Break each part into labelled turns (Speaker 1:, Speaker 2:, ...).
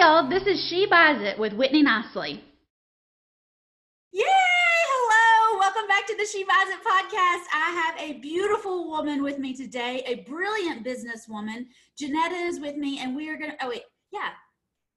Speaker 1: y'all, this is She Buys It with Whitney Nicely.
Speaker 2: Yay! Hello! Welcome back to the She Buys It podcast. I have a beautiful woman with me today, a brilliant businesswoman. Janetta is with me, and we are going to,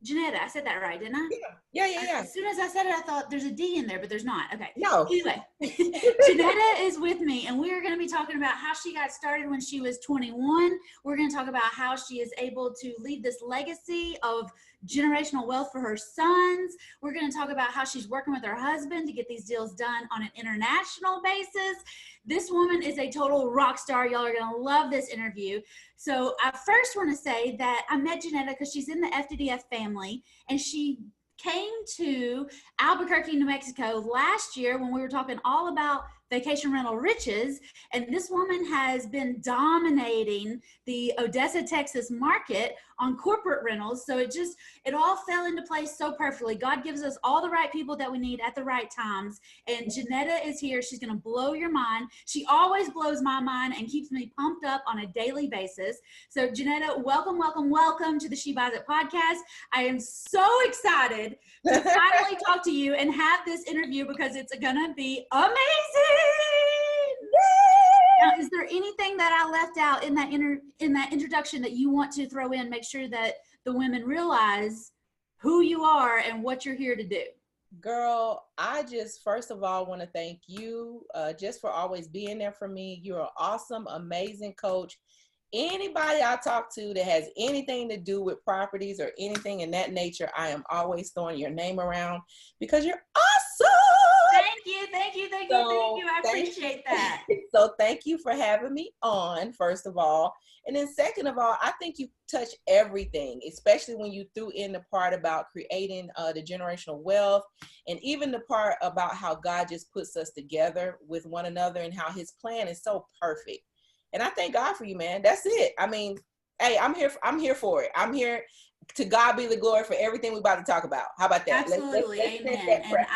Speaker 2: Janetta, I said that right, didn't I?
Speaker 3: Yeah.
Speaker 2: As soon as I said it, I thought there's a D in there, but there's not. Okay.
Speaker 3: No.
Speaker 2: Anyway, Janetta is with me, and we are going to be talking about how she got started when she was 21. We're going to talk about how she is able to leave this legacy of generational wealth for her sons. We're going to talk about how she's working with her husband to get these deals done on an international basis. This woman is a total rock star. Y'all are going to love this interview. So I first want to say that I met Janetta because she's in the FDDF family, and she came to Albuquerque, New Mexico last year when we were talking all about vacation rental riches. And this woman has been dominating the Odessa, Texas market on corporate rentals. So it all fell into place so perfectly. God gives us all the right people that we need at the right times. And Janetta is here. She's going to blow your mind. She always blows my mind and keeps me pumped up on a daily basis. So Janetta, welcome to the She Buys It podcast. I am so excited to finally talk to you and have this interview because it's going to be amazing. Now, is there anything that I left out in that introduction that you want to throw in? Make sure that the women realize who you are and what you're here to do.
Speaker 3: Girl, I just first of all want to thank you just for always being there for me. You're an awesome, amazing coach. Anybody I talk to that has anything to do with properties or anything in that nature, I am always throwing your name around because you're awesome.
Speaker 2: Thank you. I appreciate that.
Speaker 3: So thank you for having me on, first of all. And then second of all, I think you touch everything, especially when you threw in the part about creating the generational wealth, and even the part about how God just puts us together with one another and how his plan is so perfect. And I thank God for you, man. That's it. I mean, hey, I'm here for it. I'm here. To God be the glory for everything we're about to talk about. How about that?
Speaker 2: Absolutely. Amen. And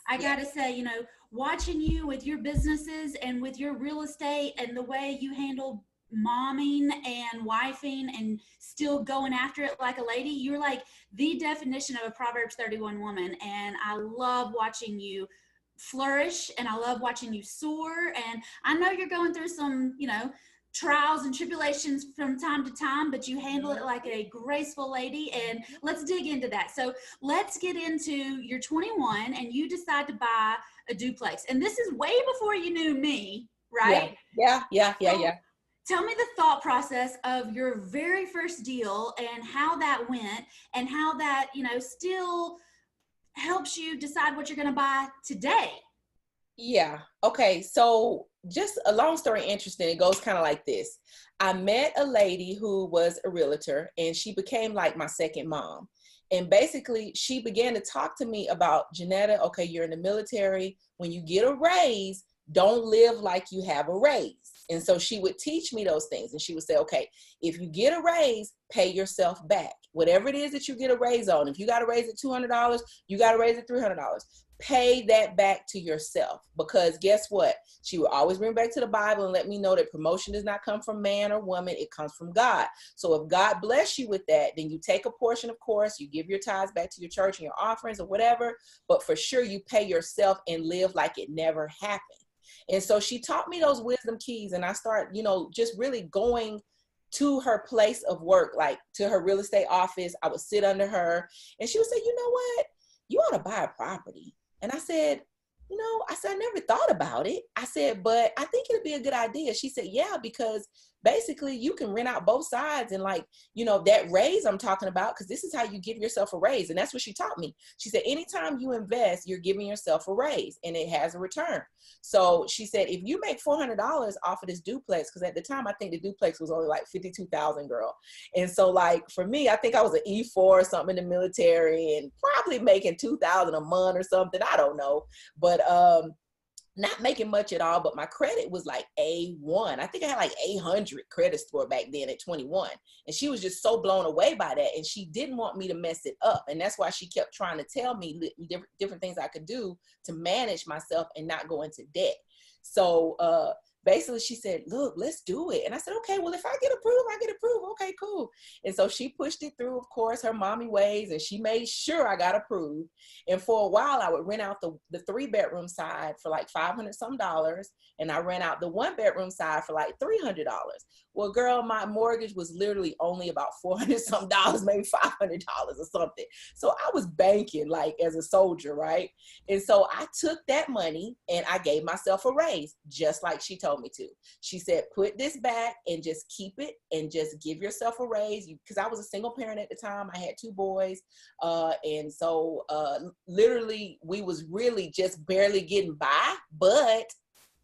Speaker 2: I got to say, watching you with your businesses and with your real estate and the way you handle momming and wifing and still going after it like a lady, you're like the definition of a Proverbs 31 woman. And I love watching you flourish, and I love watching you soar. And I know you're going through some, trials and tribulations from time to time, but you handle it like a graceful lady. And let's dig into that. So let's get into you're 21 and you decide to buy a duplex. And this is way before you knew me, right?
Speaker 3: Yeah.
Speaker 2: Tell me the thought process of your very first deal and how that went and how that, still helps you decide what you're going to buy today.
Speaker 3: Yeah. Okay. So just a long story interesting. It goes kind of like this. I met a lady who was a realtor, and she became like my second mom. And basically she began to talk to me about, Janetta, okay, you're in the military. When you get a raise, don't live like you have a raise. And so she would teach me those things. And she would say, okay, if you get a raise, pay yourself back. Whatever it is that you get a raise on, if you got to raise it $200, you got to raise it $300. Pay that back to yourself, because guess what? She would always bring back to the Bible and let me know that promotion does not come from man or woman. It comes from God. So if God bless you with that, then you take a portion, of course, you give your tithes back to your church and your offerings or whatever, but for sure you pay yourself and live like it never happened. And so she taught me those wisdom keys, and I start, just really going to her place of work, like to her real estate office. I would sit under her and she would say, you know what? You ought to buy a property. And I said, I never thought about it. I said, but I think it'd be a good idea. She said, yeah, because basically you can rent out both sides. And that raise I'm talking about, because this is how you give yourself a raise. And that's what she taught me. She said, anytime you invest, you're giving yourself a raise and it has a return. So she said, if you make $400 off of this duplex, because at the time, I think the duplex was only like $52,000, girl. And so like for me, I think I was an E4 or something in the military and probably making $2,000 a month or something. I don't know. But not making much at all, but my credit was like A1. I think I had like 800 credit score back then at 21. And she was just so blown away by that. And she didn't want me to mess it up. And that's why she kept trying to tell me different things I could do to manage myself and not go into debt. So basically she said, look, let's do it. And I said, okay, well, if I get approved, I get approved. Okay, cool. And so she pushed it through, of course, her mommy ways, and she made sure I got approved. And for a while, I would rent out the 3-bedroom side for like $500 some, and I rent out the 1-bedroom side for like $300. Well, girl, my mortgage was literally only about $400 some, maybe $500 or something. So I was banking like as a soldier, right? And so I took that money and I gave myself a raise, just like she told me to. She said, put this back and just keep it and just give yourself a raise. Because I was a single parent at the time. I had 2 boys. And so literally we was really just barely getting by, but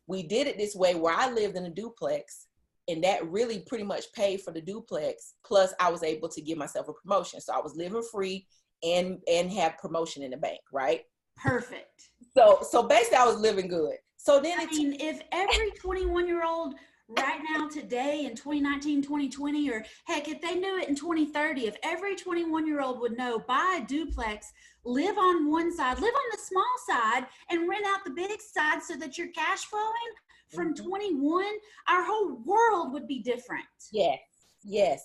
Speaker 3: we did it this way where I lived in a duplex, and that really pretty much paid for the duplex. Plus I was able to give myself a promotion. So I was living free and have promotion in the bank, right?
Speaker 2: Perfect.
Speaker 3: So basically I was living good. So then
Speaker 2: if every 21-year-old right now today in 2019, 2020, or heck, if they knew it in 2030, if every 21-year-old would know, buy a duplex, live on one side, live on the small side, and rent out the big side so that you're cash flowing from 21, our whole world would be different.
Speaker 3: Yes.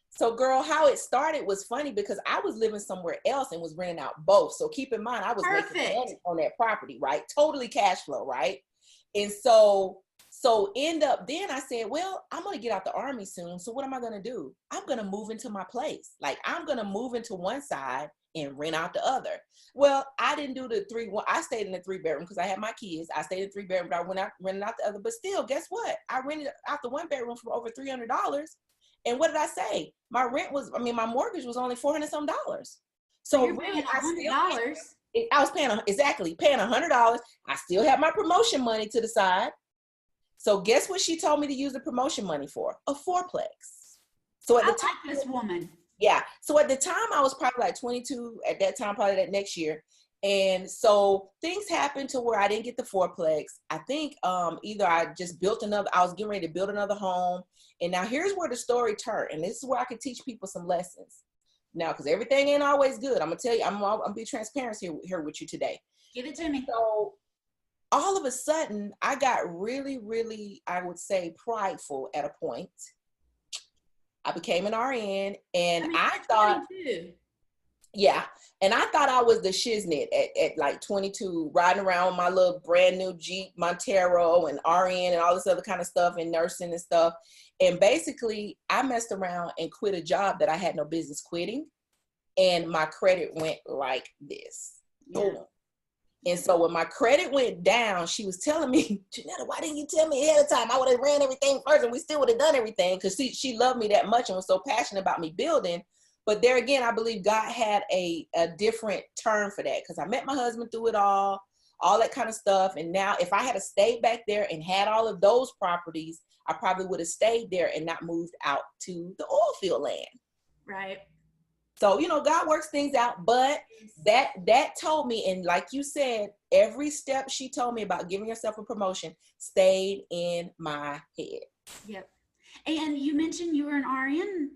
Speaker 3: So girl, how it started was funny because I was living somewhere else and was renting out both. So keep in mind, I was making money on that property, right? Totally cash flow, right? And so end up, then I said, well, I'm going to get out the Army soon. So what am I going to do? I'm going to move into my place. Like I'm going to move into one side and rent out the other. Well, I didn't do the 3-1. I stayed in the 3-bedroom because I had my kids. I stayed in 3-bedroom, but I went out, rented out the other. But still, guess what? I rented out the 1-bedroom for over $300. And what did I say? My mortgage was only $400 some. So
Speaker 2: you're
Speaker 3: really,
Speaker 2: paying $100.
Speaker 3: I was paying $100. I still had my promotion money to the side. So guess what she told me to use the promotion money for? A 4-plex. So at the time,
Speaker 2: like this woman.
Speaker 3: Yeah. So at the time I was probably like 22 at that time, probably that next year. And so things happened to where I didn't get the 4-plex. I think either I just I was getting ready to build another home. And now here's where the story turned. And this is where I could teach people some lessons. Now, because everything ain't always good. I'm going to tell you, I'm going to be transparent here with you today.
Speaker 2: Give it to me.
Speaker 3: So all of a sudden, I got really, really, I would say, prideful at a point. I became an RN, and I thought,
Speaker 2: 22.
Speaker 3: yeah, and I thought I was the shiznit at like 22, riding around with my little brand new Jeep Montero and RN and all this other kind of stuff and nursing and stuff. And basically, I messed around and quit a job that I had no business quitting, and my credit went like this.
Speaker 2: Yeah.
Speaker 3: And so when my credit went down, she was telling me, Janetta, why didn't you tell me ahead of time? I would have ran everything first and we still would have done everything, because she loved me that much and was so passionate about me building. But there again, I believe God had a different turn for that, because I met my husband through it all that kind of stuff. And now if I had stayed back there and had all of those properties, I probably would have stayed there and not moved out to the oil field land.
Speaker 2: Right.
Speaker 3: So, God works things out, but that told me, and like you said, every step she told me about giving yourself a promotion stayed in my head.
Speaker 2: Yep. And you mentioned you were an RN.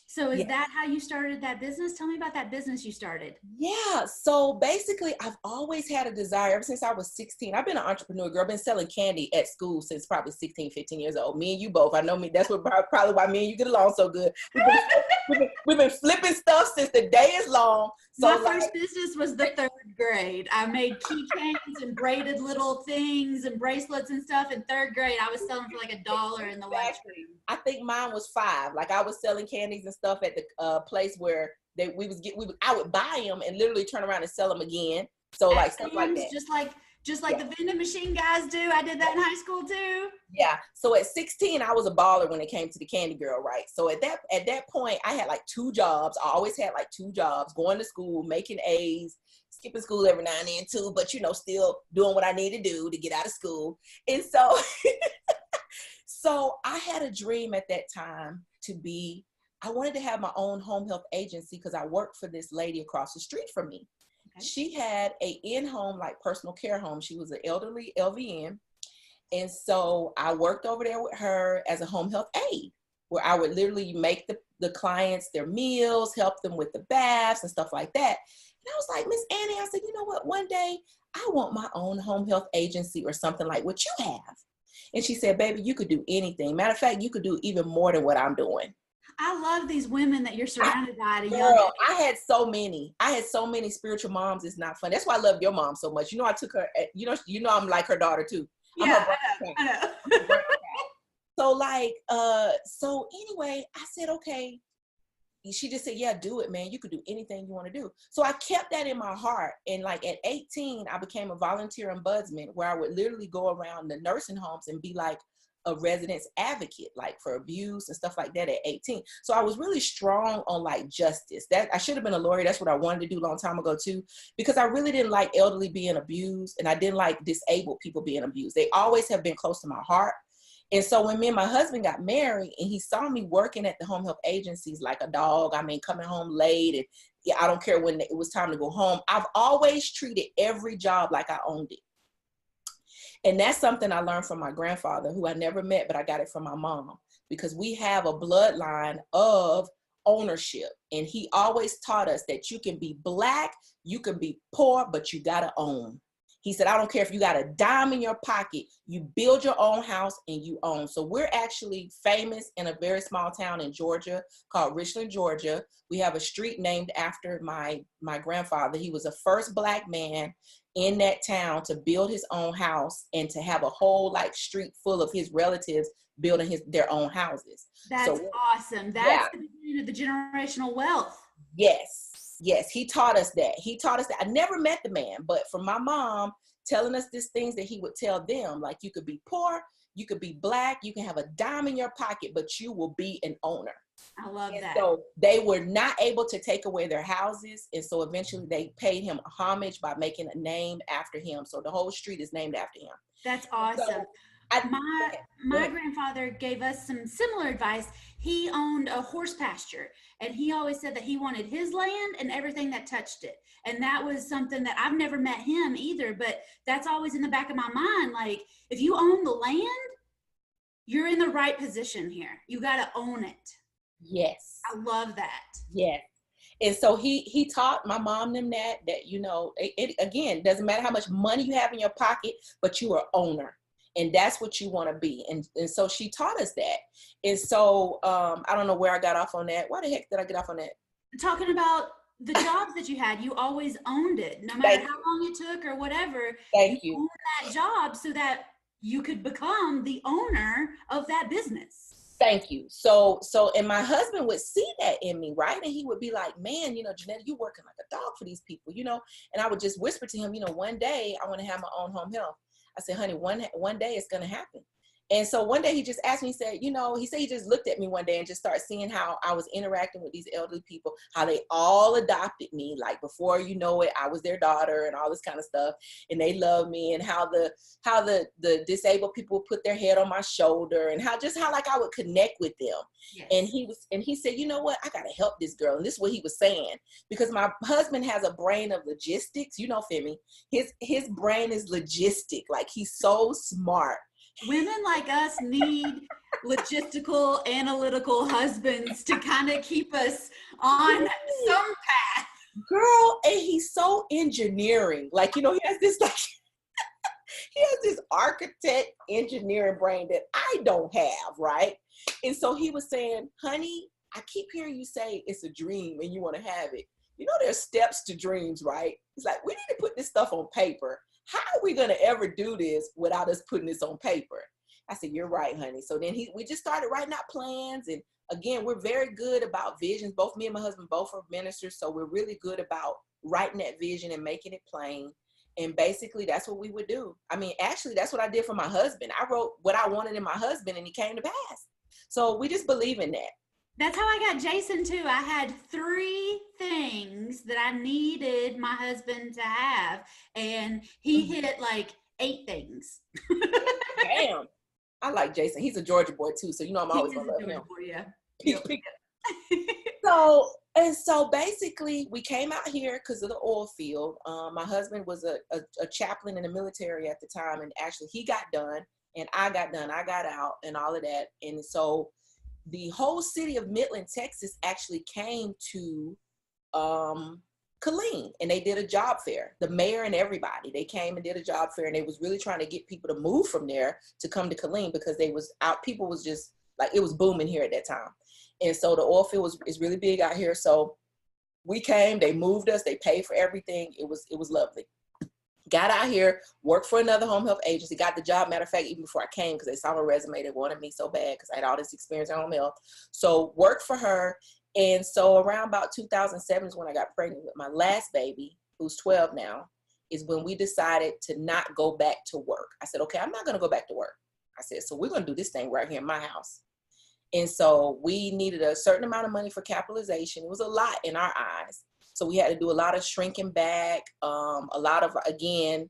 Speaker 2: So is that how you started that business? Tell me about that business you started. Yeah.
Speaker 3: So basically, I've always had a desire ever since I was 16. I've been an entrepreneur, girl. I've been selling candy at school since probably 16, 15 years old. Me and you both. I know me. That's probably why me and you get along so good. We've been flipping stuff since the day is long. So
Speaker 2: my first business was the 3rd grade. I made keychains and braided little things and bracelets and stuff in 3rd grade. I was selling for like $1 in the lunchroom.
Speaker 3: I think mine was 5. Like I was selling candies and stuff at the place where I would buy them and literally turn around and sell them again. So like stuff like that.
Speaker 2: Just like the vending machine guys do. I did that in high school too.
Speaker 3: Yeah. So at 16, I was a baller when it came to the candy girl, right? So at that point, I had like 2 jobs. I always had like 2 jobs, going to school, making A's, skipping school every now and then too, but still doing what I need to do to get out of school. And so, so I had a dream at that time I wanted to have my own home health agency because I worked for this lady across the street from me. Okay. She had a in-home, like personal care home. She was an elderly LVN. And so I worked over there with her as a home health aide, where I would literally make the clients their meals, help them with the baths and stuff like that. And I was like, Miss Annie, I said, you know what? One day I want my own home health agency or something like what you have. And she said, baby, you could do anything. Matter of fact, you could do even more than what I'm doing.
Speaker 2: I love these women that you're surrounded by at a young
Speaker 3: Girl,
Speaker 2: age.
Speaker 3: I had so many spiritual moms. It's not fun. That's why I love your mom so much. You know, I took her, I'm like her daughter too. I'm
Speaker 2: Yeah,
Speaker 3: her
Speaker 2: I know.
Speaker 3: So like, so anyway, I said, okay. She just said, yeah, do it, man. You could do anything you want to do. So I kept that in my heart. And like at 18, I became a volunteer ombudsman where I would literally go around the nursing homes and be like a resident's advocate, like for abuse and stuff like that at 18. So I was really strong on like justice. That I should have been a lawyer. That's what I wanted to do a long time ago too, because I really didn't like elderly being abused and I didn't like disabled people being abused. They always have been close to my heart. And so when me and my husband got married and he saw me working at the home health agencies like a dog, I mean, coming home late and yeah, I don't care when it was time to go home. I've always treated every job like I owned it. And that's something I learned from my grandfather, who I never met, but I got it from my mom, because we have a bloodline of ownership. And he always taught us that you can be Black, you can be poor, but you gotta own. He said, I don't care if you got a dime in your pocket, you build your own house and you own. So we're actually famous in a very small town in Georgia called Richland, Georgia. We have a street named after my grandfather. He was the first Black man in that town to build his own house and to have a whole like street full of his relatives building their own houses.
Speaker 2: That's awesome. That's the beginning of the generational wealth.
Speaker 3: Yes, he taught us that. I never met the man, but from my mom telling us these things that he would tell them, like you could be poor, you could be Black, you can have a dime in your pocket, but you will be an owner.
Speaker 2: I love that.
Speaker 3: So they were not able to take away their houses. And so eventually they paid him homage by making a name after him. So the whole street is named after him.
Speaker 2: That's awesome.
Speaker 3: So
Speaker 2: my grandfather gave us some similar advice. He owned a horse pasture, and he always said that he wanted his land and everything that touched it. And that was something that I've never met him either, but that's always in the back of my mind. Like, if you own the land, you're in the right position here. You got to own it.
Speaker 3: Yes.
Speaker 2: I love that.
Speaker 3: Yes. And so he taught my mom them that it again, doesn't matter how much money you have in your pocket, but you are owner. And that's what you want to be. And so she taught us that. And so I don't know where I got off on that. Why the heck did I get off on that?
Speaker 2: Talking about the jobs that you had, you always owned it. No matter how long it took or whatever, you owned that job so that you could become the owner of that business.
Speaker 3: Thank you. So, and my husband would see that in me, right? And he would be like, man, Janetta, you working like a dog for these people, and I would just whisper to him, one day I want to have my own home health. I said, honey, one day it's going to happen. And so one day he just asked me, he said, he just looked at me one day and just started seeing how I was interacting with these elderly people, how they all adopted me. Like before you know it, I was their daughter and all this kind of stuff. And they loved me, and how the disabled people would put their head on my shoulder, and how like I would connect with them. Yes. And he said, you know what, I got to help this girl. And this is what he was saying, because my husband has a brain of logistics, Femi, his brain is logistic. Like he's so smart.
Speaker 2: Women like us need logistical, analytical husbands to kind of keep us on some path.
Speaker 3: Girl, and he's so engineering. Like, he has this he has this architect engineering brain that I don't have, right? And so he was saying, honey, I keep hearing you say it's a dream and you want to have it. There's steps to dreams, right? It's like, we need to put this stuff on paper. How are we going to ever do this without us putting this on paper? I said, you're right, honey. So then we just started writing out plans. And again, we're very good about visions. Both me and my husband, both are ministers. So we're really good about writing that vision and making it plain. And basically that's what we would do. I mean, actually, that's what I did for my husband. I wrote what I wanted in my husband and he came to pass. So we just believe in that.
Speaker 2: That's how I got Jason too. I had 3 things that I needed my husband to have, and he hit like 8 things.
Speaker 3: Damn. I like Jason. He's a Georgia boy too, so I'm always gonna love him.
Speaker 2: Boy,
Speaker 3: yeah. So basically we came out here because of the oil field. My husband was a chaplain in the military at the time, and actually he got done and I got done. I got out and all of that. And so the whole city of Midland, Texas actually came to Killeen, and they did a job fair. The mayor and everybody, they came and did a job fair, and they was really trying to get people to move from there to come to Killeen because they was out. People was just like, it was booming here at that time. And so the oil field is really big out here. So we came, they moved us, they paid for everything. It was lovely. Got out here, worked for another home health agency, got the job. Matter of fact, even before I came, because they saw my resume, they wanted me so bad because I had all this experience in home health. So worked for her. And so around about 2007 is when I got pregnant with my last baby, who's 12 now, is when we decided to not go back to work. I said, okay, I'm not going to go back to work. I said, so we're going to do this thing right here in my house. And so we needed a certain amount of money for capitalization. It was a lot in our eyes. So we had to do a lot of shrinking back, a lot of, again,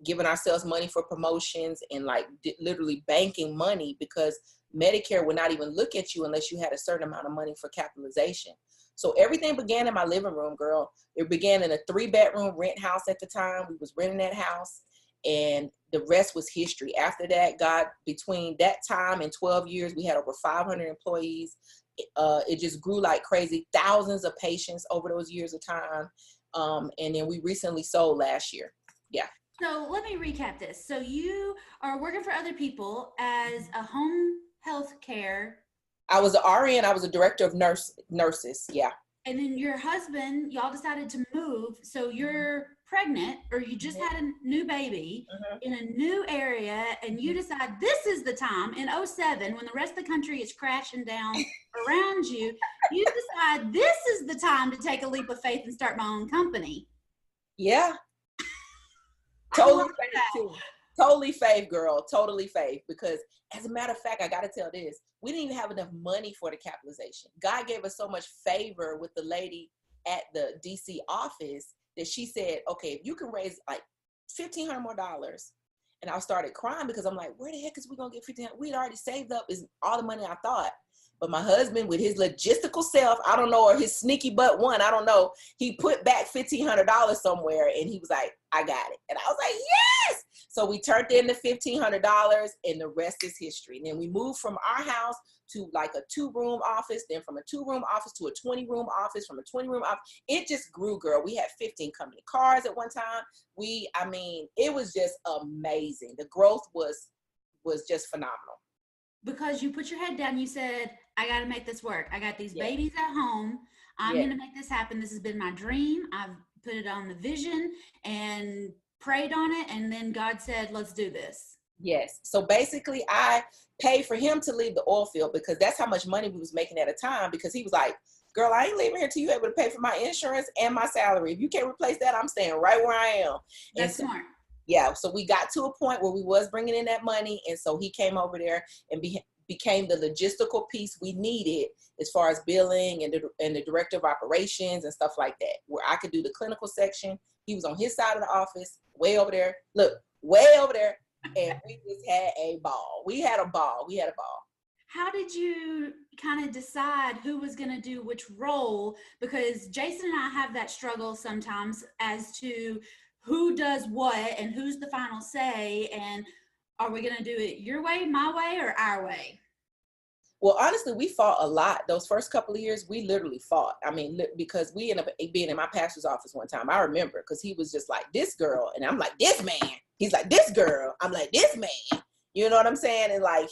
Speaker 3: giving ourselves money for promotions and like literally banking money because Medicare would not even look at you unless you had a certain amount of money for capitalization. So everything began in my living room, girl. It began in a 3-bedroom rent house at the time. We was renting that house, and the rest was history. After that, God, between that time and 12 years, we had over 500 employees. It just grew like crazy, thousands of patients over those years of time. And then we recently sold last year. Yeah.
Speaker 2: So let me recap this. So you are working for other people as a home health care.
Speaker 3: I was an RN. I was a director of nurses. Yeah.
Speaker 2: And then your husband, y'all decided to move. So you're pregnant, or you just had a new baby in a new area, and you decide this is the time in 2007 when the rest of the country is crashing down around you. You decide this is the time to take a leap of faith and start my own company.
Speaker 3: Yeah. Totally faith too. Totally faith, girl. Totally faith. Because as a matter of fact, I got to tell this. We didn't even have enough money for the capitalization. God gave us so much favor with the lady at the DC office that she said, okay, if you can raise like $1,500 more. And I started crying because I'm like, where the heck is we going to get $1,500? We'd already saved up is all the money I thought. But my husband, with his logistical self, I don't know, or his sneaky butt one, I don't know, he put back $1,500 somewhere, and he was like, I got it. And I was like, yes! So we turned in the $1,500, and the rest is history. And then we moved from our house to like a 2-room office, then from a 2-room office to a 20-room office, from a 20-room office. It just grew, girl. We had 15 company cars at one time. It was just amazing. The growth was just phenomenal.
Speaker 2: Because you put your head down, you said, I got to make this work. I got these babies at home. I'm going to make this happen. This has been my dream. I've put it on the vision and prayed on it. And then God said, let's do this.
Speaker 3: Yes. So basically I paid for him to leave the oil field because that's how much money we was making at a time, because he was like, girl, I ain't leaving here till you able to pay for my insurance and my salary. If you can't replace that, I'm staying right where I am.
Speaker 2: That's smart.
Speaker 3: Yeah, so we got to a point where we was bringing in that money, and so he came over there and became the logistical piece we needed as far as billing and the director of operations and stuff like that, where I could do the clinical section. He was on his side of the office, way over there, and we just had a ball. We had a ball.
Speaker 2: How did you kind of decide who was going to do which role? Because Jason and I have that struggle sometimes as to who does what and who's the final say, and are we going to do it your way, my way, or our way?
Speaker 3: Well, honestly, we fought a lot. Those first couple of years, we literally fought. I mean, because we ended up being in my pastor's office one time. I remember, because he was just like, this girl, and I'm like, this man. He's like, this girl. I'm like, this man. You know what I'm saying? And like,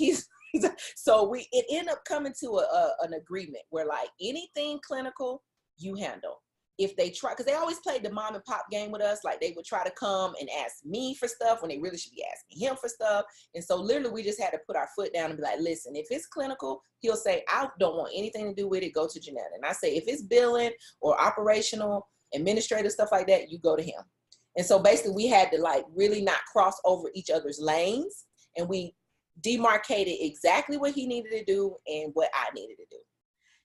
Speaker 3: so it ended up coming to an agreement where like anything clinical, you handle. If they try, because they always played the mom and pop game with us, like they would try to come and ask me for stuff when they really should be asking him for stuff. And so literally we just had to put our foot down and be like, listen, if it's clinical, he'll say, I don't want anything to do with it, go to Janetta. And I say, if it's billing or operational, administrative stuff like that, you go to him. And so basically we had to like really not cross over each other's lanes, and we demarcated exactly what he needed to do and what I needed to do.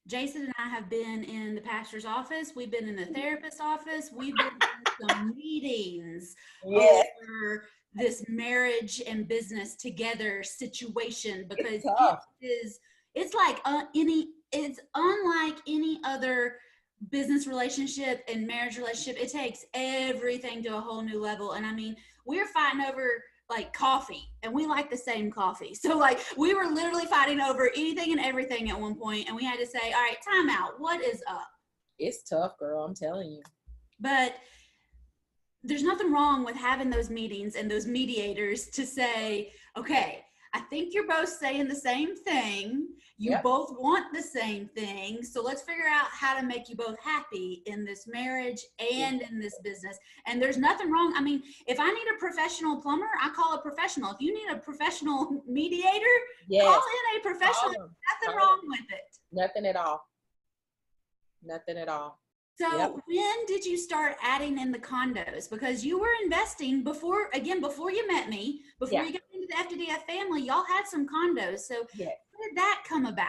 Speaker 2: Jason and I have been in the pastor's office. We've been in the therapist's office. We've been in some meetings over this marriage and business together situation, because it's unlike any other business relationship and marriage relationship. It takes everything to a whole new level. And I mean, we're fighting over like coffee, and we like the same coffee. So like we were literally fighting over anything and everything at one point, and we had to say, all right, time out. What is up?
Speaker 3: It's tough, girl. I'm telling you.
Speaker 2: But there's nothing wrong with having those meetings and those mediators to say, okay, I think you're both saying the same thing. You
Speaker 3: Yep.
Speaker 2: both want the same thing. So let's figure out how to make you both happy in this marriage and in this business. And there's nothing wrong. I mean, if I need a professional plumber, I call a professional. If you need a professional mediator,
Speaker 3: Yes.
Speaker 2: call in a professional. Nothing wrong with it.
Speaker 3: Nothing at all. Nothing at all.
Speaker 2: So when did you start adding in the condos? Because you were investing before you met me, before you got into the FDDF family, y'all had some condos. So how did that come about?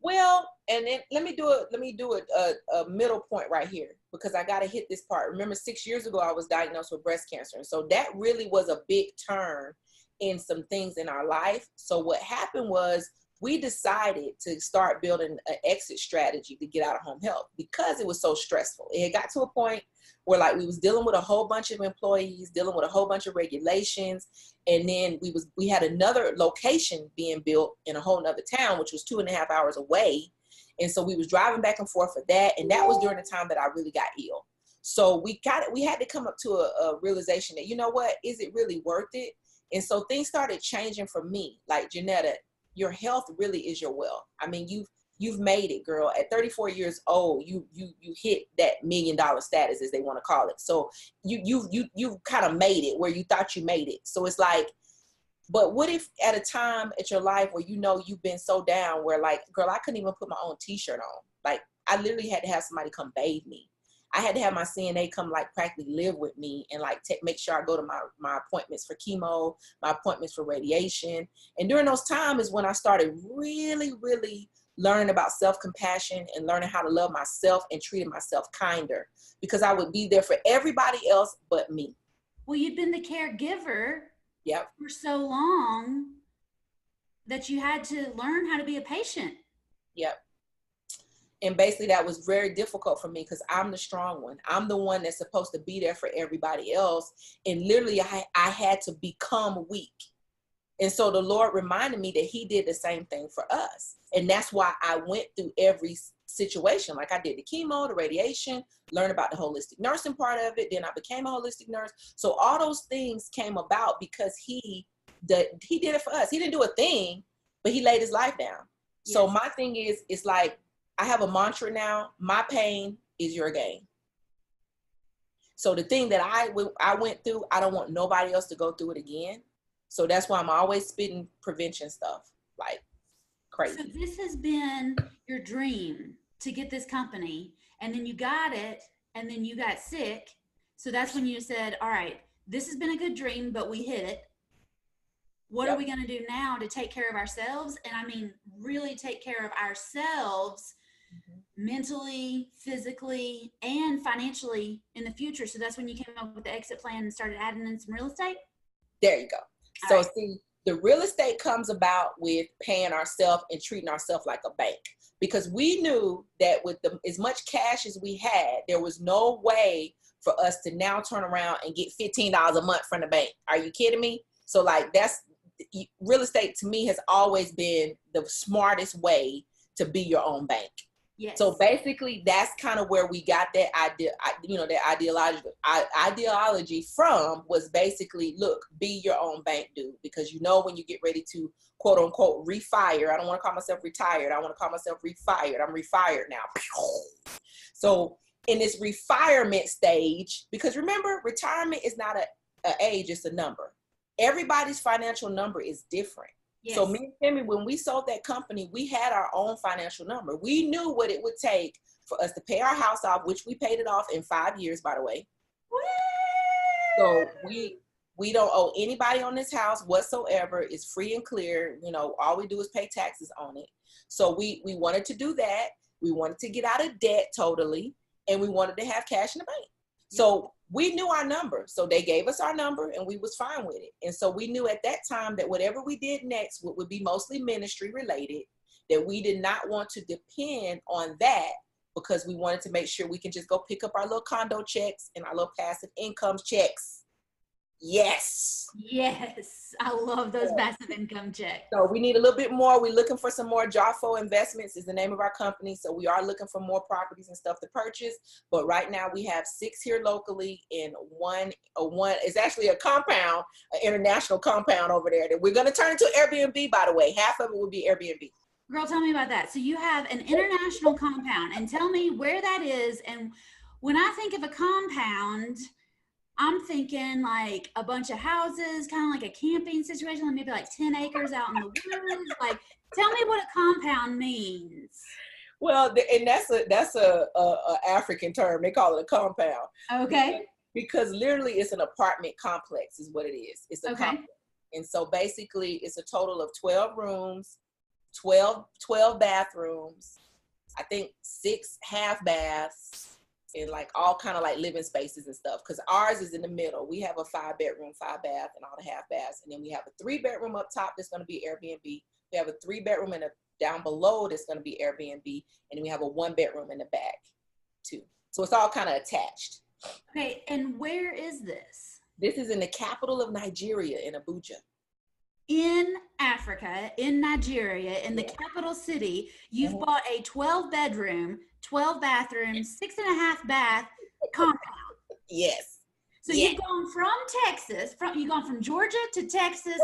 Speaker 3: Well, and then let me do a middle point right here, because I got to hit this part. Remember, 6 years ago, I was diagnosed with breast cancer. And so that really was a big turn in some things in our life. So what happened was, we decided to start building an exit strategy to get out of home health because it was so stressful. It had got to a point where like we was dealing with a whole bunch of employees, dealing with a whole bunch of regulations. And then we had another location being built in a whole nother town, which was 2.5 hours away. And so we was driving back and forth for that. And that was during the time that I really got ill. So we had to come up to a realization that, you know what, is it really worth it? And so things started changing for me. Like, Janetta, your health really is your wealth. I mean, you've made it, girl. At 34 years old, you hit that $1 million status, as they want to call it. So you kind of made it where you thought you made it. So it's like, but what if at a time at your life where you've been so down where like, girl, I couldn't even put my own t-shirt on. Like, I literally had to have somebody come bathe me. I had to have my CNA come like practically live with me and like make sure I go to my appointments for chemo, my appointments for radiation. And during those times is when I started really, really learning about self-compassion and learning how to love myself and treating myself kinder, because I would be there for everybody else but me.
Speaker 2: Well, you'd been the caregiver for so long that you had to learn how to be a patient.
Speaker 3: Yep. And basically that was very difficult for me because I'm the strong one. I'm the one that's supposed to be there for everybody else. And literally I had to become weak. And so the Lord reminded me that he did the same thing for us. And that's why I went through every situation. Like I did the chemo, the radiation, learned about the holistic nursing part of it. Then I became a holistic nurse. So all those things came about because he did it for us. He didn't do a thing, but he laid his life down. Yes. So my thing is, it's like, I have a mantra now: my pain is your gain. So the thing that I went through, I don't want nobody else to go through it again. So that's why I'm always spitting prevention stuff like crazy.
Speaker 2: So this has been your dream to get this company, and then you got it, and then you got sick. So that's when you said, all right, this has been a good dream, but we hit it. What are we going to do now to take care of ourselves? And I mean, really take care of ourselves mentally, physically, and financially in the future. So that's when you came up with the exit plan and started adding in some real estate?
Speaker 3: There you go. So see, the real estate comes about with paying ourselves and treating ourselves like a bank, because we knew that with as much cash as we had, there was no way for us to now turn around and get $15 a month from the bank. Are you kidding me? So like, that's real estate to me has always been the smartest way to be your own bank. Yes. So basically that's kind of where we got that idea, that ideology from, was basically, look, be your own bank, dude, because when you get ready to quote unquote refire, I don't want to call myself retired, I want to call myself refired. I'm refired now. So in this refirement stage, because remember, retirement is not an age, it's a number. Everybody's financial number is different. Yes. So me and Timmy, when we sold that company, we had our own financial number. We knew what it would take for us to pay our house off, which we paid it off in 5 years, by the way. Woo! So we don't owe anybody on this house whatsoever. It's free and clear. All we do is pay taxes on it. So we wanted to do that. We wanted to get out of debt totally, and we wanted to have cash in the bank. So we knew our number. So they gave us our number and we was fine with it. And so we knew at that time that whatever we did next would be mostly ministry related, that we did not want to depend on that, because we wanted to make sure we can just go pick up our little condo checks and our little passive income checks Yes.
Speaker 2: Yes, I love those passive income checks.
Speaker 3: So we need a little bit more. We're looking for some more. Jafo Investments is the name of our company. So we are looking for more properties and stuff to purchase. But right now we have 6 here locally, and one is actually a compound, an international compound over there that we're going to turn into Airbnb, by the way. Half of it will be Airbnb.
Speaker 2: Girl, tell me about that. So you have an international compound, and tell me where that is. And when I think of a compound, I'm thinking like a bunch of houses, kind of like a camping situation, like maybe like 10 acres out in the woods. Like, tell me what a compound means.
Speaker 3: Well, and that's a African term. They call it a compound.
Speaker 2: Okay.
Speaker 3: Because literally it's an apartment complex is what it is. It's a complex. And so basically it's a total of 12 rooms, 12 bathrooms, I think 6 half baths, and like all kind of like living spaces and stuff, because ours is in the middle. We have a 5-bedroom, 5-bath, and all the half baths, and then we have a 3-bedroom up top that's going to be Airbnb. We have a 3-bedroom and a down below that's going to be Airbnb, and then we have a 1-bedroom in the back too. So it's all kind of attached.
Speaker 2: Okay, and where is this?
Speaker 3: This is in the capital of Nigeria, in Abuja.
Speaker 2: In Africa, in Nigeria, in the capital city, you've bought a 12-bedroom, 12-bathroom, 6.5-bath compound.
Speaker 3: Yes.
Speaker 2: So you've gone from Texas, you've gone from Georgia to Texas,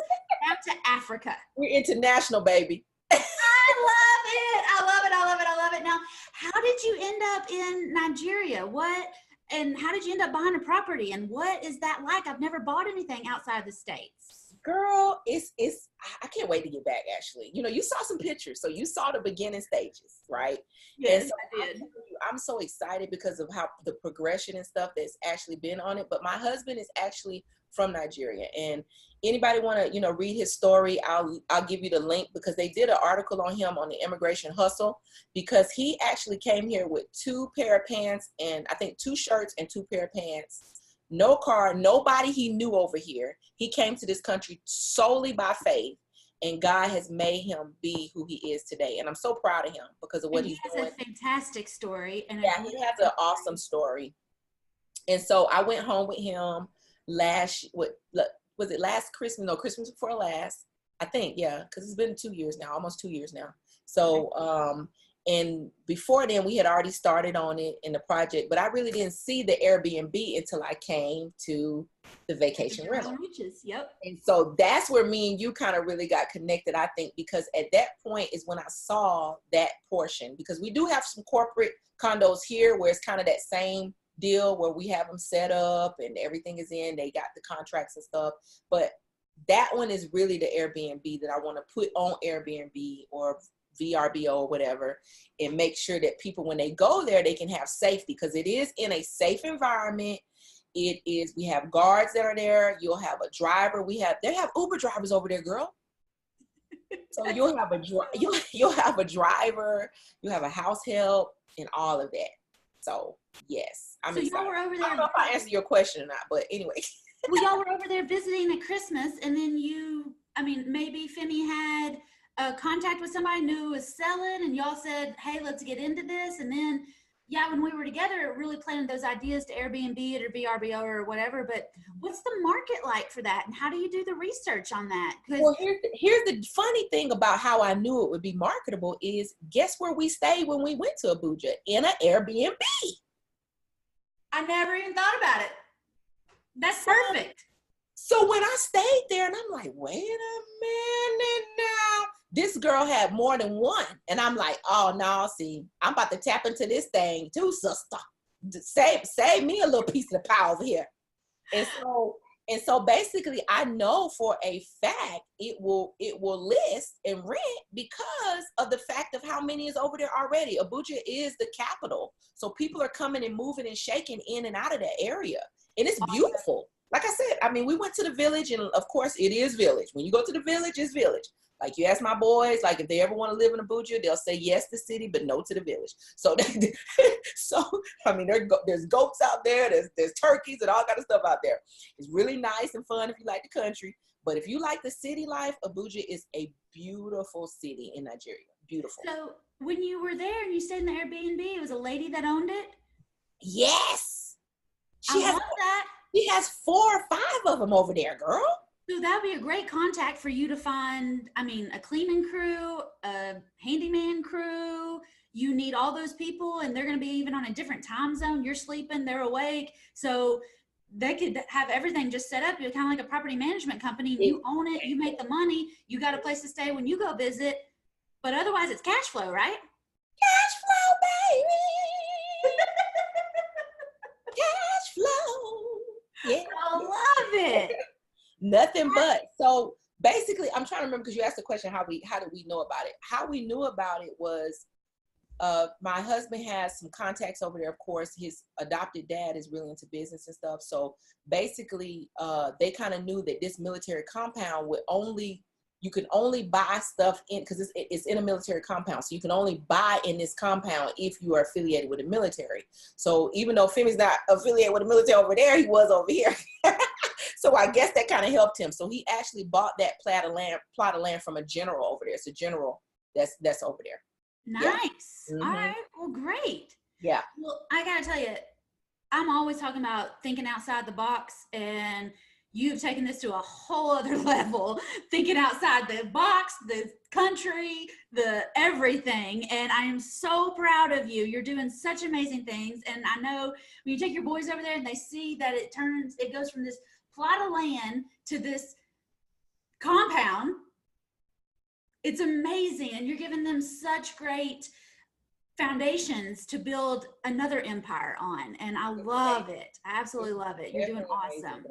Speaker 2: out to Africa.
Speaker 3: We're international, baby.
Speaker 2: I love it. I love it. I love it. I love it. Now, how did you end up in Nigeria? And how did you end up buying a property? And what is that like? I've never bought anything outside the States.
Speaker 3: Girl, I can't wait to get back, actually. You know, you saw some pictures, so you saw the beginning stages, right?
Speaker 2: Yes,
Speaker 3: so
Speaker 2: I did.
Speaker 3: I'm so excited because of how the progression and stuff that's actually been on it. But my husband is actually from Nigeria, and anybody want to, read his story, I'll give you the link, because they did an article on him on the Immigration Hustle, because he actually came here with 2 pair of pants, and I think 2 shirts and 2 pair of pants. No car, nobody he knew over here. He came to this country solely by faith, and God has made him be who he is today. And I'm so proud of him because of what he's doing.
Speaker 2: He has a fantastic story.
Speaker 3: And yeah, he has an awesome story. And so I went home with him last Christmas? No, Christmas before last. I think, yeah, because it's been 2 years now, almost 2 years now. So, and before then, we had already started on it in the project, but I really didn't see the Airbnb until I came to the vacation rental.
Speaker 2: Yep.
Speaker 3: And so that's where me and you kind of really got connected, I think, because at that point is when I saw that portion, because we do have some corporate condos here where it's kind of that same deal where we have them set up and everything is in, they got the contracts and stuff. But that one is really the Airbnb that I want to put on Airbnb or VRBO or whatever, and make sure that people, when they go there, they can have safety, because it is in a safe environment. We have guards that are there. You'll have a driver. They have Uber drivers over there, girl. So you'll have a driver, you have a house help, and all of that. So yes, I'm excited.
Speaker 2: Y'all were over there.
Speaker 3: I don't know if I answered your question or not, but anyway.
Speaker 2: Well, y'all were over there visiting at Christmas, and then maybe Femi had a contact with somebody who was selling, and y'all said, hey, let's get into this. And then, when we were together, really planning those ideas to Airbnb it or VRBO or whatever. But what's the market like for that? And how do you do the research on that?
Speaker 3: Well, here's the funny thing about how I knew it would be marketable is, guess where we stayed when we went to Abuja? In an Airbnb.
Speaker 2: I never even thought about it. That's perfect.
Speaker 3: So when I stayed there, and I'm like, wait a minute now. This girl had more than one. And I'm like, oh, no, see, I'm about to tap into this thing too, sister. Save me a little piece of the pie over here. And so basically, I know for a fact it will list and rent because of the fact of how many is over there already. Abuja is the capital. So people are coming and moving and shaking in and out of that area. And it's beautiful. Like I said, we went to the village, and of course it is village. When you go to the village, it's village. Like, you ask my boys, like, if they ever want to live in Abuja, they'll say yes to city, but no to the village. So, there's goats out there, there's turkeys and all kind of stuff out there. It's really nice and fun if you like the country. But if you like the city life, Abuja is a beautiful city in Nigeria. Beautiful.
Speaker 2: So when you were there and you stayed in the Airbnb, it was a lady that owned it?
Speaker 3: Yes.
Speaker 2: I love that.
Speaker 3: He has 4 or 5 of them over there, girl.
Speaker 2: So that would be a great contact for you to find, I mean, a cleaning crew, a handyman crew. You need all those people, and they're going to be even on a different time zone. You're sleeping, they're awake. So they could have everything just set up. You're kind of like a property management company. You own it, you make the money, you got a place to stay when you go visit. But otherwise, it's cash flow, right?
Speaker 3: Cash flow, baby. Cash flow. Yeah.
Speaker 2: I love it.
Speaker 3: Nothing but. So basically, I'm trying to remember, because you asked the question, how did we know about it? How we knew about it was my husband has some contacts over there. Of course, his adopted dad is really into business and stuff. So basically, they kind of knew that this military compound you can only buy stuff in, because it's in a military compound. So you can only buy in this compound if you are affiliated with the military. So even though Femi's not affiliated with the military over there, he was over here. So I guess that kind of helped him. So he actually bought that plot of land from a general over there. It's a general that's over there.
Speaker 2: Nice.
Speaker 3: Yeah. Mm-hmm.
Speaker 2: All right. Well, great.
Speaker 3: Yeah.
Speaker 2: Well, I got to tell you, I'm always talking about thinking outside the box, and you've taken this to a whole other level, thinking outside the box, the country, the everything. And I am so proud of you. You're doing such amazing things. And I know when you take your boys over there and they see that it goes from this plot of land to this compound, it's amazing. And you're giving them such great foundations to build another empire on. And I love it. I absolutely love it. You're doing awesome.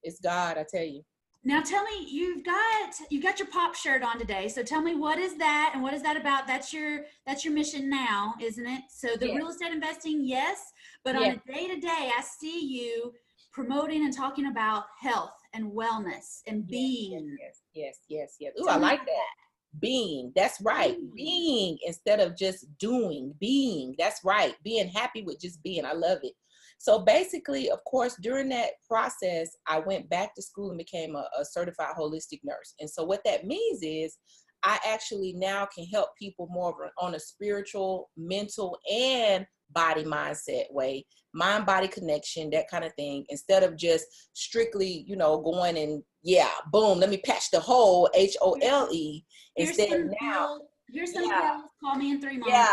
Speaker 3: It's God, I tell you.
Speaker 2: Now tell me, you've got your pop shirt on today. So tell me, what is that and what is that about? That's your mission now, isn't it? So the real estate investing, yes, but on a day-to-day, I see you promoting and talking about health and wellness and being.
Speaker 3: Yes. Ooh, I like that. Being, that's right. Being instead of just doing. Being, that's right. Being happy with just being. I love it. So basically, of course, during that process, I went back to school and became a certified holistic nurse. And so what that means is I actually now can help people more on a spiritual, mental, and body mindset way, mind body connection, that kind of thing, instead of just strictly, going and boom, let me patch the hole, HOLE. Instead of now,
Speaker 2: here's some pills, call me in 3 months.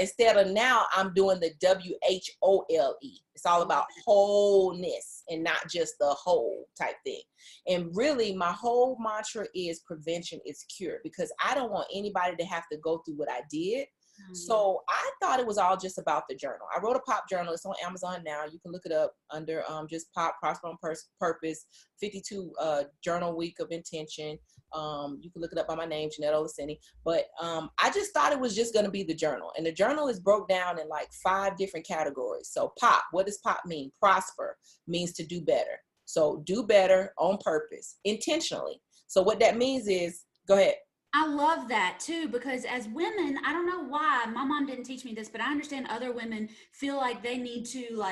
Speaker 3: Instead of now, I'm doing the WHOLE. It's all about wholeness and not just the whole type thing. And really, my whole mantra is prevention is cure, because I don't want anybody to have to go through what I did. So I thought it was all just about the journal. I wrote a pop journal. It's on Amazon now. You can look it up under just Pop, Prosper on Purpose, 52 Journal Week of Intention. You can look it up by my name, Janetta Olaseni. But I just thought it was just going to be the journal. And the journal is broke down in like 5 different categories. So pop, what does pop mean? Prosper means to do better. So do better on purpose, intentionally. So what that means is, go ahead.
Speaker 2: I love that too, because as women, I don't know why, my mom didn't teach me this, but I understand other women feel like they need to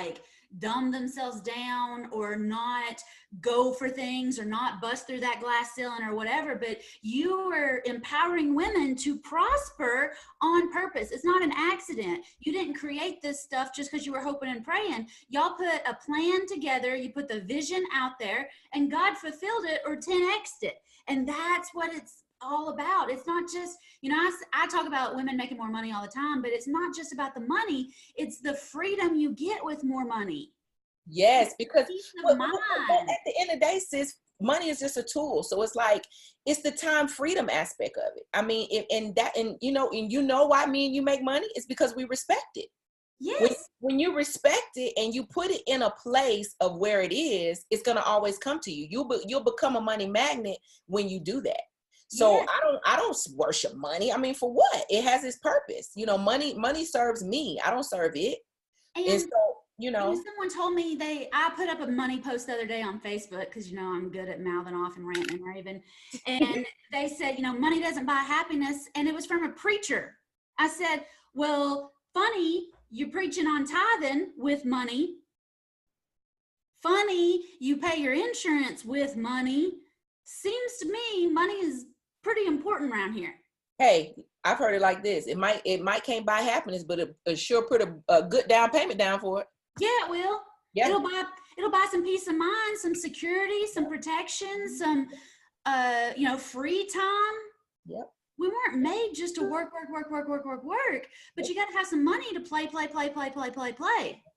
Speaker 2: dumb themselves down or not go for things or not bust through that glass ceiling or whatever. But you are empowering women to prosper on purpose. It's not an accident. You didn't create this stuff just because you were hoping and praying. Y'all put a plan together. You put the vision out there, and God fulfilled it or 10x'd it. And that's what it's all about. It's not just, I talk about women making more money all the time, but it's not just about the money. It's the freedom you get with more money.
Speaker 3: Yes, because at the end of the day, sis, money is just a tool. So it's it's the time freedom aspect of it. I mean, and you know why me and you make money? It's because we respect it.
Speaker 2: Yes.
Speaker 3: When you respect it and you put it in a place of where it is, it's going to always come to you. You'll become a money magnet when you do that. So yes. I don't worship money. I mean, for what? It has its purpose. Money serves me. I don't serve it. And so,
Speaker 2: someone told me I put up a money post the other day on Facebook, because I'm good at mouthing off and ranting and raving. And they said, money doesn't buy happiness. And it was from a preacher. I said, well, funny, you're preaching on tithing with money. Funny, you pay your insurance with money. Seems to me money is pretty important around here.
Speaker 3: Hey, I've heard it like this. It might can't buy happiness, but it sure put a good down payment down for it.
Speaker 2: Yeah, it will.
Speaker 3: Yeah.
Speaker 2: It'll buy some peace of mind, some security, some protection, some free time.
Speaker 3: Yep.
Speaker 2: We weren't made just to work, but you got to have some money to play.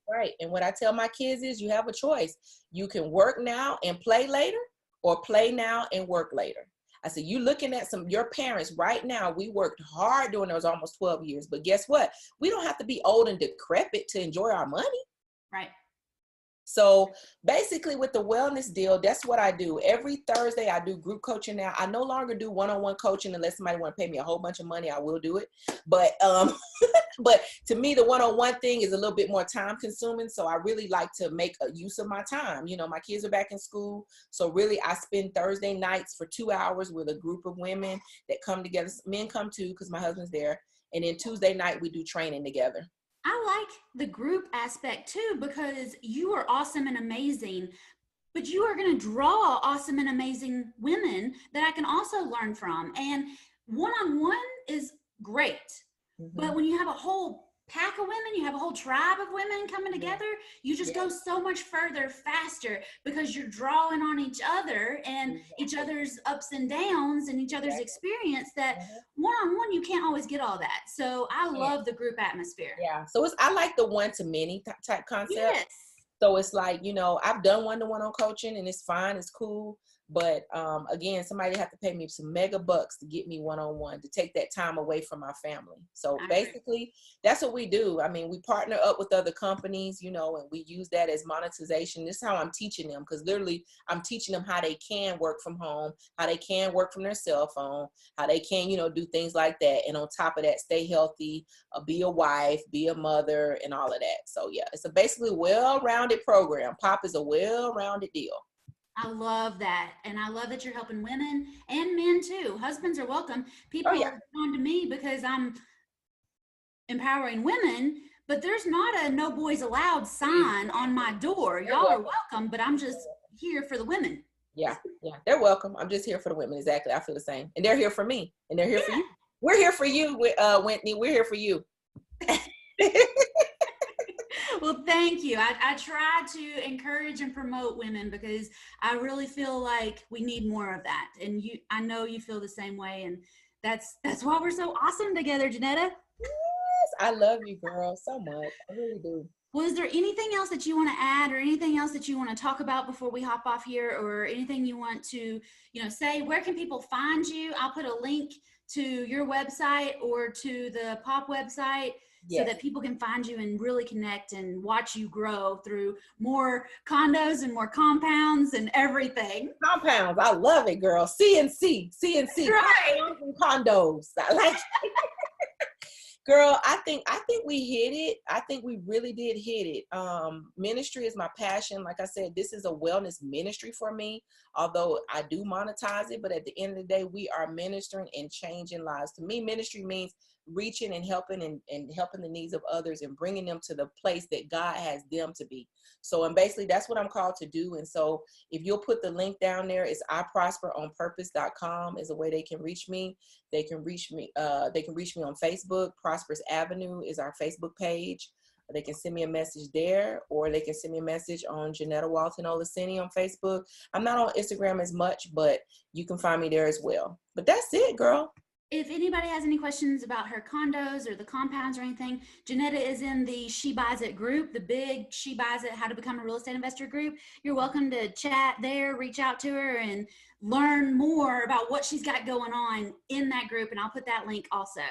Speaker 3: Right. And what I tell my kids is you have a choice. You can work now and play later, or play now and work later. I said, you looking at your parents right now, we worked hard during those almost 12 years, but guess what? We don't have to be old and decrepit to enjoy our money.
Speaker 2: Right.
Speaker 3: So basically with the wellness deal, that's what I do. Every Thursday I do group coaching now. I no longer do one-on-one coaching unless somebody want to pay me a whole bunch of money. I will do it. But but to me, the one-on-one thing is a little bit more time consuming. So I really like to make a use of my time. You know, my kids are back in school. So really I spend Thursday nights for 2 hours with a group of women that come together. Men come too because my husband's there. And then Tuesday night we do training together.
Speaker 2: I like the group aspect too, because you are awesome and amazing, but you are going to draw awesome and amazing women that I can also learn from. And one-on-one is great. Mm-hmm. But when you have a whole pack of women, you have a whole tribe of women coming together, you just go so much further faster because you're drawing on each other and each other's ups and downs and each other's experience that one-on-one, you can't always get all that. So I love the group atmosphere.
Speaker 3: Yeah. So I like the one-to-many type concept.
Speaker 2: Yes.
Speaker 3: So it's like, you know, I've done one-to-one on coaching and it's fine. It's cool. But again, somebody have to pay me some mega bucks to get me one-on-one, to take that time away from my family. So basically, that's what we do. I mean, we partner up with other companies, you know, and we use that as monetization. This is how I'm teaching them, because literally I'm teaching them how they can work from home, how they can work from their cell phone, how they can, you know, do things like that. And on top of that, stay healthy, be a wife, be a mother, and all of that. So yeah, it's a basically well-rounded program. POP is a well-rounded deal.
Speaker 2: I love that. And I love that you're helping women and men too. Husbands are welcome. People are drawn to me because I'm empowering women, but there's not a no boys allowed sign on my door. Y'all are welcome, but I'm just here for the women.
Speaker 3: Yeah. They're welcome. I'm just here for the women. Exactly. I feel the same. And they're here for me. And they're here for you. We're here for you, Whitney. We're here for you.
Speaker 2: Well, thank you. I try to encourage and promote women because I really feel like we need more of that. And I know you feel the same way. And that's why we're so awesome together, Janetta.
Speaker 3: Yes, I love you, girl, so much. I really do.
Speaker 2: Well, is there anything else that you want to add or anything else that you want to talk about before we hop off here, or anything you want to, say? Where can people find you? I'll put a link to your website or to the POP website. Yes. So that people can find you and really connect and watch you grow through more condos and more compounds and everything.
Speaker 3: Compounds, I love it, girl. CNC,
Speaker 2: right?
Speaker 3: And condos, I like it. Girl, I think we hit it. I think we really did hit it. Ministry is my passion. Like I said, this is a wellness ministry for me, although I do monetize it. But at the end of the day, we are ministering and changing lives. To me, ministry means reaching and helping and helping the needs of others and bringing them to the place that God has them to be. So, and basically that's what I'm called to do. And so if you'll put the link down there, it's iprosperonpurpose.com is a way they can reach me. They can reach me on Facebook. Prosperous Avenue is our Facebook page. They can send me a message there, or they can send me a message on Janetta Olaseni on Facebook. I'm not on Instagram as much, but you can find me there as well. But that's it, girl.
Speaker 2: If anybody has any questions about her condos or the compounds or anything, Janetta is in the She Buys It group, the big She Buys It How to Become a Real Estate Investor group. You're welcome to chat there, reach out to her, and learn more about what she's got going on in that group. And I'll put that link also.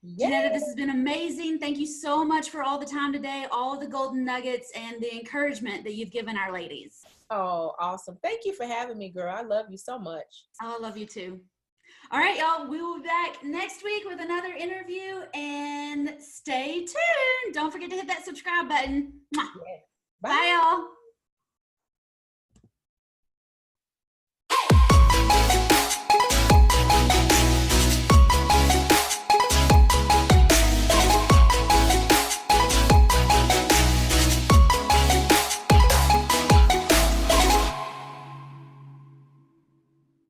Speaker 2: Yay. Janetta, this has been amazing. Thank you so much for all the time today, all the golden nuggets and the encouragement that you've given our ladies.
Speaker 3: Oh, awesome. Thank you for having me, girl. I love you so much.
Speaker 2: Oh, I love you too. All right, y'all, we will be back next week with another interview, and stay tuned. Don't forget to hit that subscribe button.
Speaker 3: Yeah.
Speaker 2: Bye, y'all.